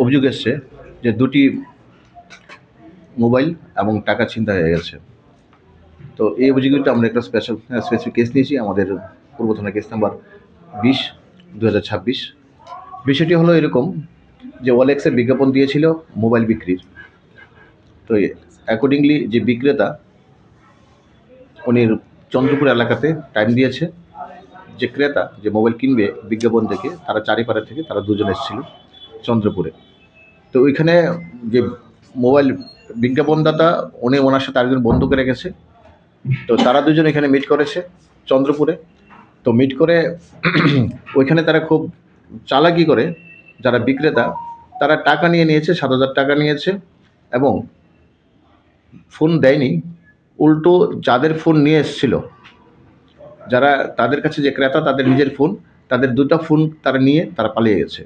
অভিযোগ এসছে যে দুটি মোবাইল এবং টাকা ছিনতাই হয়ে গেছে। তো এই অভিযোগটা আমরা একটা স্পেসিফিক কেস নিয়েছি, আমাদের পূর্ব থানা কেস নাম্বার 20/2026। বিষয়টি হলো এরকম যে ওএলএক্সের বিজ্ঞাপন দিয়েছিল মোবাইল বিক্রির। তো অ্যাকর্ডিংলি যে বিক্রেতা উনি চন্দ্রপুর এলাকাতে টাইম দিয়েছে, যে ক্রেতা যে মোবাইল কিনবে বিজ্ঞাপন দেখে তারা চারিপাড়া থেকে তারা দুজন এসেছিল চন্দ্রপুরে। তো ওইখানে যে মোবাইল বিজ্ঞাপনদাতা উনি ওনার সাথে আরেকজন বন্ধুকে রেখেছে। তো তারা দুজন এখানে মিট করেছে চন্দ্রপুরে। তো মিট করে ওইখানে তারা খুব চালাকি করে, যারা বিক্রেতা তারা টাকা নিয়েছে, 7,000 টাকা নিয়েছে এবং ফোন দেয়নি। উল্টো যাদের ফোন নিয়ে এসেছিল, যারা তাদের কাছে যে ক্রেতা তাদের নিজের ফোন, তাদের 2টা ফোন তারা নিয়ে তারা পালিয়ে গেছে।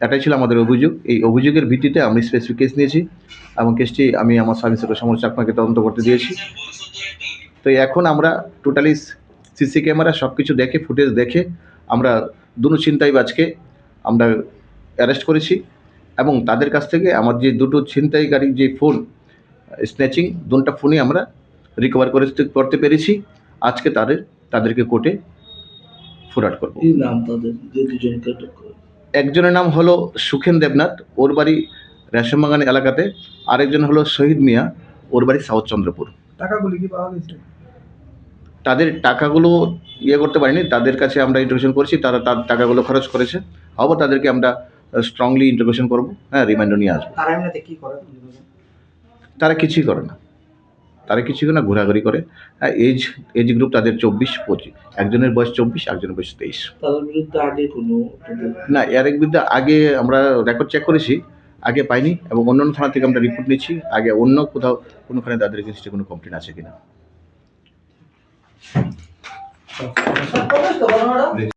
এটাই ছিল আমাদের অভিযোগ। এই অভিযোগের ভিত্তিতে আমি স্পেসিফিক কেস নিয়েছি এবং কেসটি আমি আমার সাব ইন্সপেক্টর সমর চাকমাকে তদন্ত করতে দিয়েছি। তো এখন আমরা টোটালি সিসি ক্যামেরা সব কিছু দেখে, ফুটেজ দেখে আমরা দুটো ছিনতাইবাজকে আমরা অ্যারেস্ট করেছি এবং তাদের কাছ থেকে আমার যে দুটো ছিনতাইকারী যে ফোন স্ন্যাচিং, দুটো ফোনই আমরা রিকভার করতে পেরেছি। আজকে তাদেরকে কোর্টে ফরওয়ার্ড করব। কি নাম তাদের, যে দুজনকে আটক করে? একজনের নাম হলো সুখেন দেবনাথ, ওর বাড়ি রেশমবাগান এলাকাতে। আরেকজন হলো শহীদ মিয়া, ওর বাড়ি সাউথ চন্দ্রপুর। টাকাগুলি কি পাওয়া গেছে? তাদের টাকাগুলো করতে পারিনি, তাদের কাছে আমরা ইন্টারোগেশন করেছি, তারা তার টাকাগুলো খরচ করেছে। আবার তাদেরকে আমরা স্ট্রংলি ইন্টারোগেশন করবো, রিমাইন্ডার নিয়ে আসবো। তারা এমনিতে কি করে? তারা কিছুই করে না, ঘোরাঘুরি করে। এজ গ্রুপ তাদের 24-25, একজনের বয়স 24, একজনের বয়স 23। তাদের বিরুদ্ধে আগে কোনো না, এর বিরুদ্ধে আগে আমরা রেকর্ড চেক করেছি, আগে পাইনি এবং অন্যান্য থানা থেকে আমরা রিপোর্ট নিচ্ছি আগে অন্য কোনোখানে তাদের এগেনস্টে কোনো কমপ্লেন আছে কিনা।